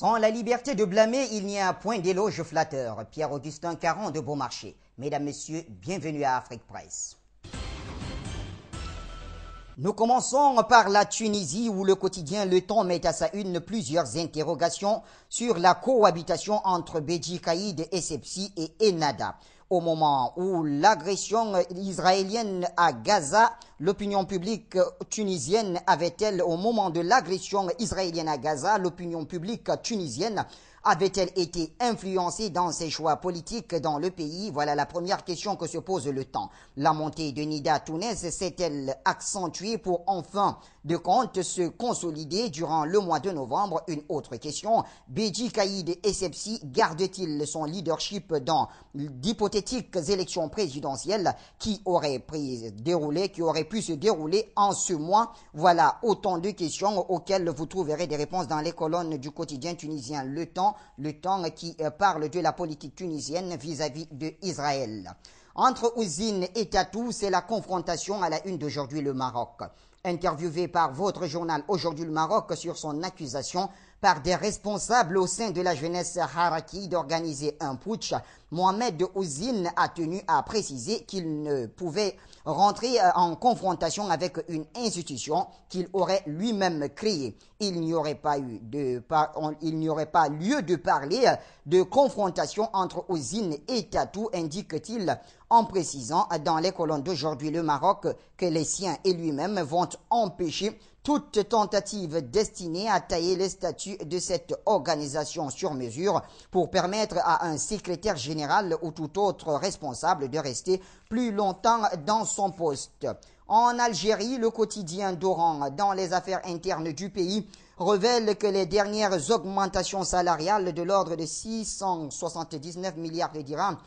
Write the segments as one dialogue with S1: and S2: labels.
S1: Sans la liberté de blâmer, il n'y a point d'éloge flatteur. Pierre-Augustin Caron de Beaumarchais. Mesdames, Messieurs, bienvenue à Afrique Presse. Nous commençons par la Tunisie où le quotidien Le Temps met à sa une plusieurs interrogations sur la cohabitation entre Béji Caïd, Essebsi et Ennahda. Au moment où l'agression israélienne à Gaza, l'opinion publique tunisienne avait-elle, au moment de l'agression israélienne à Gaza, l'opinion publique tunisienne avait-elle été influencée dans ses choix politiques dans le pays? Voilà la première question que se pose Le Temps. La montée de Nida à Tunis s'est-elle accentuée pour enfin de compte se consolider durant le mois de novembre? Une autre question. Béji Caïd Essebsi garde-t-il son leadership dans d'hypothétiques élections présidentielles qui auraient pu se dérouler en ce mois? Voilà autant de questions auxquelles vous trouverez des réponses dans les colonnes du quotidien tunisien Le Temps qui parle de la politique tunisienne vis-à-vis d'Israël. Entre Ouzine et Tatou, c'est la confrontation à la une d'aujourd'hui le Maroc. Interviewé par votre journal Aujourd'hui le Maroc sur son accusation par des responsables au sein de la jeunesse Haraki d'organiser un putsch, Mohamed Ouzine a tenu à préciser qu'il ne pouvait rentrer en confrontation avec une institution qu'il aurait lui-même créée. Il n'y aurait pas lieu de parler de confrontation entre Ouzine et Tatou, indique-t-il, en précisant dans les colonnes d'Aujourd'hui le Maroc que les siens et lui-même vont empêcher toute tentative destinée à tailler les statuts de cette organisation sur mesure pour permettre à un secrétaire général ou tout autre responsable de rester plus longtemps dans son poste. En Algérie, le quotidien d'Oran dans les affaires internes du pays révèle que les dernières augmentations salariales de l'ordre de 679 milliards de dirhams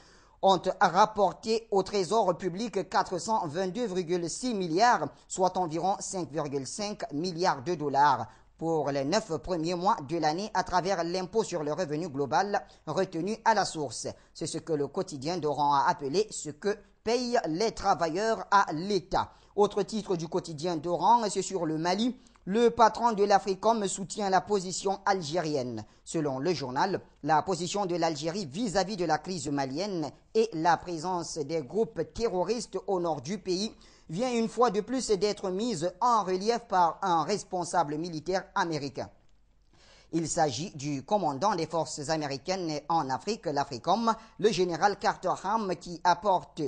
S1: ont rapporté au Trésor public 422,6 milliards, soit environ 5,5 milliards de dollars pour les 9 premiers mois de l'année à travers l'impôt sur le revenu global retenu à la source. C'est ce que le quotidien d'Oran a appelé ce que payent les travailleurs à l'État. Autre titre du quotidien d'Oran, c'est sur le Mali. Le patron de l'Africom soutient la position algérienne. Selon le journal, la position de l'Algérie vis-à-vis de la crise malienne et la présence des groupes terroristes au nord du pays vient une fois de plus d'être mise en relief par un responsable militaire américain. Il s'agit du commandant des forces américaines en Afrique, l'Africom, le général Carter Ham, qui apporte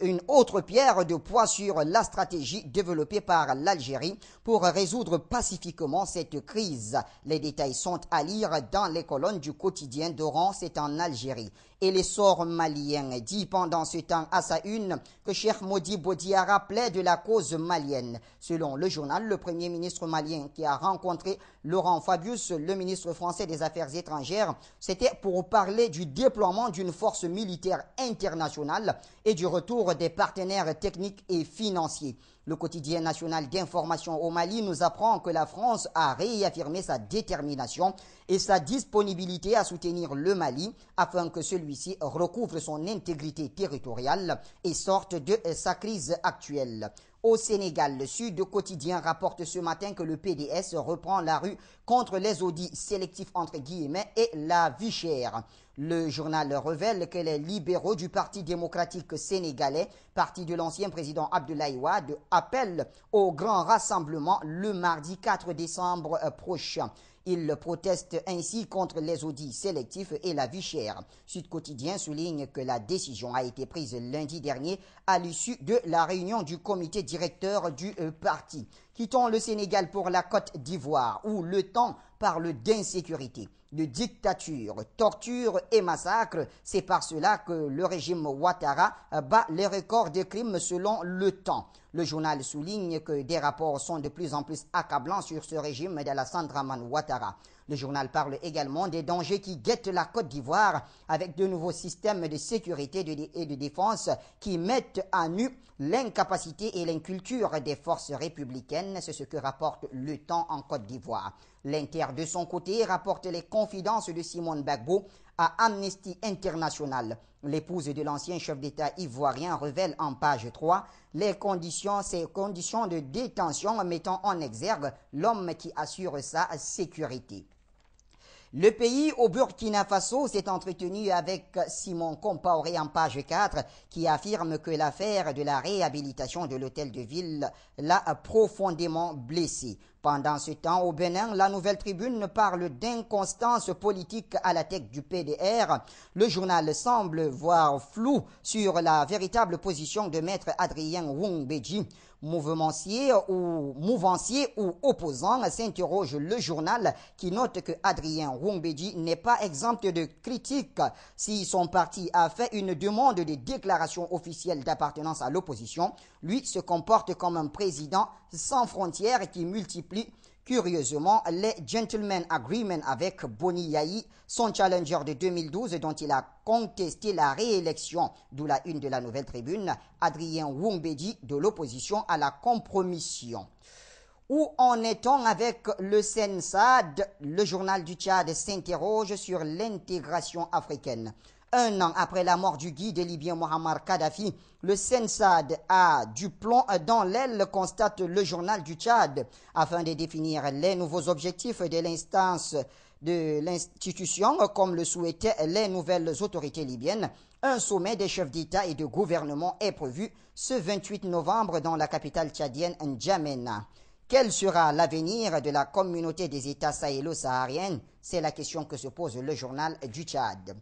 S1: une autre pierre de poids sur la stratégie développée par l'Algérie pour résoudre pacifiquement cette crise. Les détails sont à lire dans les colonnes du quotidien d'Oran, c'est en Algérie. Et l'essor malien dit pendant ce temps à sa une que Cheikh Modi Bodiara plaide de la cause malienne. Selon le journal, le premier ministre malien qui a rencontré Laurent Fabius, le ministre français des Affaires étrangères, c'était pour parler du déploiement d'une force militaire internationale et du retour des partenaires techniques et financiers. Le quotidien national d'information au Mali nous apprend que la France a réaffirmé sa détermination et sa disponibilité à soutenir le Mali afin que celui-ci recouvre son intégrité territoriale et sorte de sa crise actuelle. Au Sénégal, le Sud Quotidien rapporte ce matin que le PDS reprend la rue contre les audits sélectifs entre guillemets et la vie chère. Le journal révèle que les libéraux du Parti démocratique sénégalais, parti de l'ancien président Abdoulaye Wade, appellent au grand rassemblement le mardi 4 décembre prochain. Ils protestent ainsi contre les audits sélectifs et la vie chère. Sud Quotidien souligne que la décision a été prise lundi dernier à l'issue de la réunion du comité directeur du parti. Quittons le Sénégal pour la Côte d'Ivoire où Le Temps parle d'insécurité, de dictature, torture et massacre. C'est par cela que le régime Ouattara bat les records de crimes selon Le Temps. Le journal souligne que des rapports sont de plus en plus accablants sur ce régime d'Alassane Dramane Ouattara. Le journal parle également des dangers qui guettent la Côte d'Ivoire avec de nouveaux systèmes de sécurité et de défense qui mettent à nu l'incapacité et l'inculture des forces républicaines. C'est ce que rapporte Le Temps en Côte d'Ivoire. L'Inter, de son côté, rapporte les confidences de Simone Gbagbo à Amnesty International. L'épouse de l'ancien chef d'État ivoirien révèle en page 3 ces conditions de détention mettant en exergue l'homme qui assure sa sécurité. Le pays au Burkina Faso s'est entretenu avec Simon Compaoré en page 4 qui affirme que l'affaire de la réhabilitation de l'hôtel de ville l'a profondément blessé. Pendant ce temps, au Bénin, la Nouvelle Tribune parle d'inconstance politique à la tête du PDR. Le journal semble voir flou sur la véritable position de maître Adrien Wongbeji. Mouvancier ou opposant, s'interroge le journal qui note que Adrien Wongbeji n'est pas exempt de critiques si son parti a fait une demande de déclaration officielle d'appartenance à l'opposition. Lui se comporte comme un président sans frontières qui multiplie curieusement les Gentleman Agreement avec Boni Yayi, son challenger de 2012 dont il a contesté la réélection, d'où la une de la Nouvelle Tribune, Adrien Wongbeji de l'opposition à la compromission. Où en est-on avec le Sensad? Le journal du Tchad s'interroge sur l'intégration africaine. Un an après la mort du guide libyen Mohamed Kadhafi, le Sensad a du plomb dans l'aile, constate le journal du Tchad. Afin de définir les nouveaux objectifs de l'institution, comme le souhaitaient les nouvelles autorités libyennes, un sommet des chefs d'État et de gouvernement est prévu ce 28 novembre dans la capitale tchadienne N'Djamena. Quel sera l'avenir de la communauté des États sahélo-sahariens? C'est la question que se pose le journal du Tchad.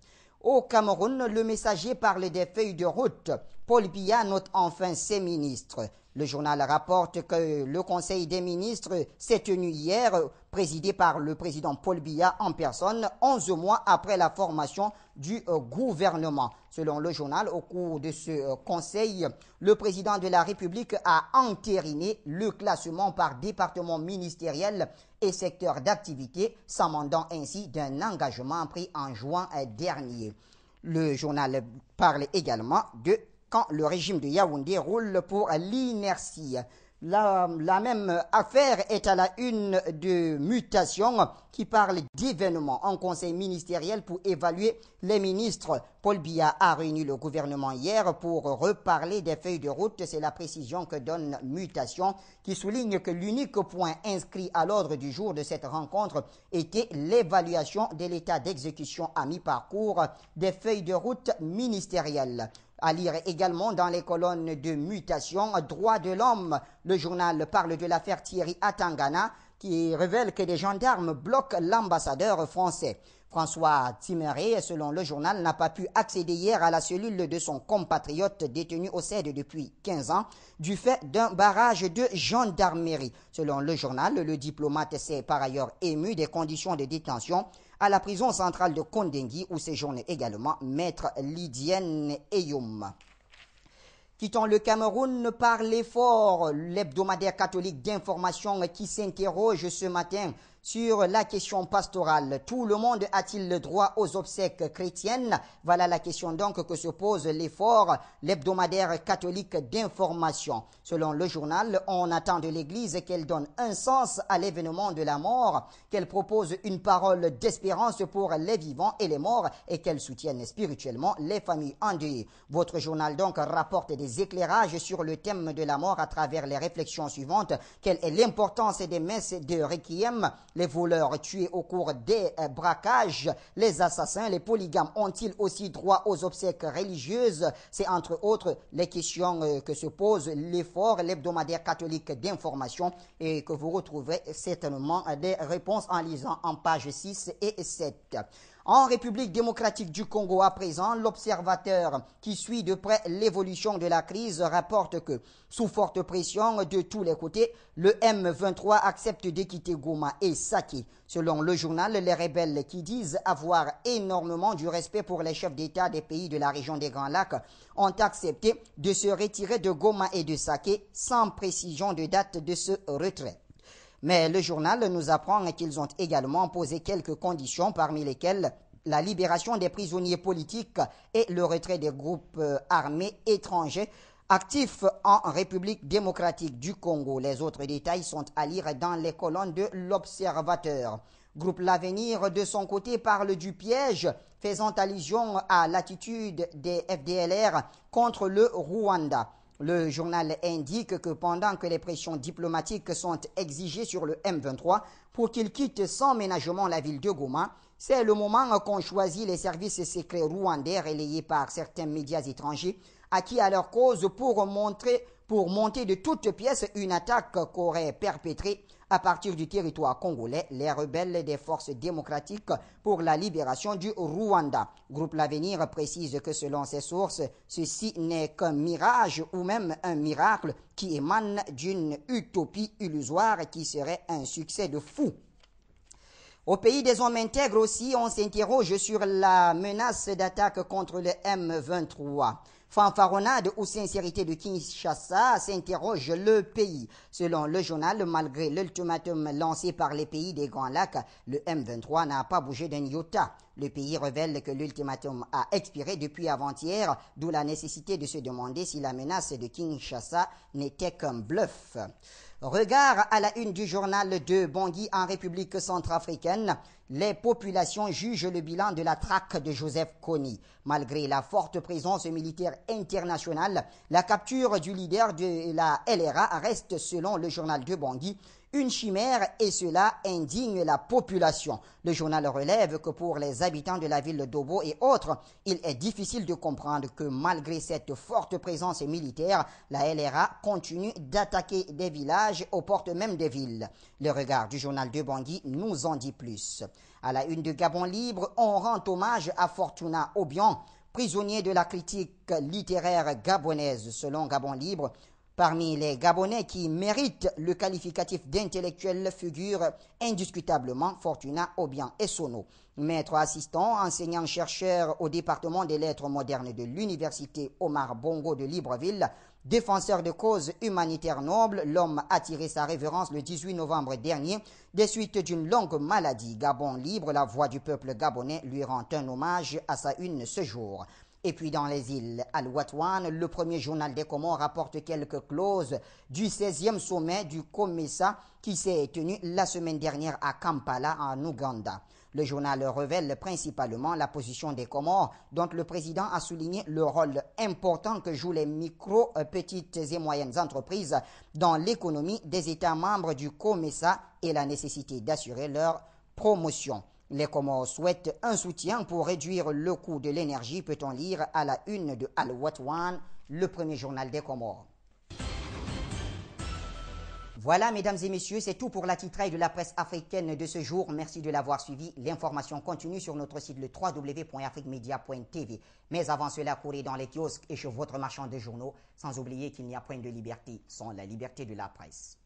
S1: Au Cameroun, le Messager parle des feuilles de route. Paul Biya note enfin ses ministres. Le journal rapporte que le Conseil des ministres s'est tenu hier, présidé par le président Paul Biya en personne, 11 mois après la formation du gouvernement. Selon le journal, au cours de ce conseil, le président de la République a entériné le classement par département ministériel et secteur d'activité, s'amendant ainsi d'un engagement pris en juin dernier. Le journal parle également de quand le régime de Yaoundé roule pour l'inertie. La même affaire est à la une de Mutation qui parle d'événements en conseil ministériel pour évaluer les ministres. Paul Biya a réuni le gouvernement hier pour reparler des feuilles de route. C'est la précision que donne Mutation qui souligne que l'unique point inscrit à l'ordre du jour de cette rencontre était l'évaluation de l'état d'exécution à mi-parcours des feuilles de route ministérielles. À lire également dans les colonnes de Mutation, Droits de l'homme. Le journal parle de l'affaire Thierry Atangana qui révèle que des gendarmes bloquent l'ambassadeur français. François Timéré, selon le journal, n'a pas pu accéder hier à la cellule de son compatriote détenu au CED depuis 15 ans du fait d'un barrage de gendarmerie. Selon le journal, le diplomate s'est par ailleurs ému des conditions de détention à la prison centrale de Kondengui où séjourne également maître Lydienne Eyoum. Quittons le Cameroun par l'effort, l'hebdomadaire catholique d'information qui s'interroge ce matin sur la question pastorale. Tout le monde a-t-il le droit aux obsèques chrétiennes? Voilà la question donc que se pose l'effort, l'hebdomadaire catholique d'information. Selon le journal, on attend de l'Église qu'elle donne un sens à l'événement de la mort, qu'elle propose une parole d'espérance pour les vivants et les morts et qu'elle soutienne spirituellement les familles endeuillées. Votre journal donc rapporte des éclairages sur le thème de la mort à travers les réflexions suivantes. Quelle est l'importance des messes de Requiem? Les voleurs tués au cours des braquages, les assassins, les polygames ont-ils aussi droit aux obsèques religieuses? C'est entre autres les questions que se pose l'effort, l'hebdomadaire catholique d'information et que vous retrouverez certainement des réponses en lisant en pages 6 et 7. En République démocratique du Congo à présent, l'observateur qui suit de près l'évolution de la crise rapporte que, sous forte pression de tous les côtés, le M23 accepte de quitter Goma et Saké. Selon le journal, les rebelles qui disent avoir énormément du respect pour les chefs d'État des pays de la région des Grands Lacs ont accepté de se retirer de Goma et de Saké sans précision de date de ce retrait. Mais le journal nous apprend qu'ils ont également posé quelques conditions, parmi lesquelles la libération des prisonniers politiques et le retrait des groupes armés étrangers actifs en République démocratique du Congo. Les autres détails sont à lire dans les colonnes de l'Observateur. Groupe L'Avenir, de son côté, parle du piège, faisant allusion à l'attitude des FDLR contre le Rwanda. Le journal indique que pendant que les pressions diplomatiques sont exigées sur le M23 pour qu'il quitte sans ménagement la ville de Goma, c'est le moment qu'ont choisi les services secrets rwandais relayés par certains médias étrangers acquis à leur cause pour monter de toutes pièces une attaque qu'auraient perpétrée à partir du territoire congolais les rebelles des forces démocratiques pour la libération du Rwanda. Groupe L'Avenir précise que selon ses sources, ceci n'est qu'un mirage ou même un miracle qui émane d'une utopie illusoire qui serait un succès de fou. Au pays des hommes intègres aussi, on s'interroge sur la menace d'attaque contre le M23. Fanfaronnade ou sincérité de Kinshasa, s'interroge le pays. Selon le journal, malgré l'ultimatum lancé par les pays des Grands Lacs, le M23 n'a pas bougé d'un iota. Le pays révèle que l'ultimatum a expiré depuis avant-hier, d'où la nécessité de se demander si la menace de Kinshasa n'était qu'un bluff. Regard à la une du journal de Bangui en République centrafricaine. Les populations jugent le bilan de la traque de Joseph Kony. Malgré la forte présence militaire internationale, la capture du leader de la LRA reste, selon le journal de Bangui, une chimère et cela indigne la population. Le journal relève que pour les habitants de la ville d'Obo et autres, il est difficile de comprendre que malgré cette forte présence militaire, la LRA continue d'attaquer des villages aux portes même des villes. Le regard du journal de Bangui nous en dit plus. À la une de Gabon Libre, on rend hommage à Fortuna Obiang, prisonnier de la critique littéraire gabonaise. Selon Gabon Libre, parmi les Gabonais qui méritent le qualificatif d'intellectuel figure indiscutablement Fortuna Obiang Essono. Maître assistant, enseignant-chercheur au département des lettres modernes de l'université Omar Bongo de Libreville, défenseur de causes humanitaires nobles, l'homme a tiré sa révérence le 18 novembre dernier des suites d'une longue maladie. Gabon Libre, la voix du peuple gabonais, lui rend un hommage à sa une ce jour. Et puis dans les îles Al-Watwan, le premier journal des Comores rapporte quelques clauses du 16e sommet du COMESA qui s'est tenu la semaine dernière à Kampala en Ouganda. Le journal révèle principalement la position des Comores, dont le président a souligné le rôle important que jouent les micro, petites et moyennes entreprises dans l'économie des États membres du COMESA et la nécessité d'assurer leur promotion. Les Comores souhaitent un soutien pour réduire le coût de l'énergie, peut-on lire à la une de Al-Watwan, le premier journal des Comores. Voilà, mesdames et messieurs, c'est tout pour la titraille de la presse africaine de ce jour. Merci de l'avoir suivi. L'information continue sur notre site le www.afriquemedia.tv. Mais avant cela, courez dans les kiosques et chez votre marchand de journaux, sans oublier qu'il n'y a point de liberté sans la liberté de la presse.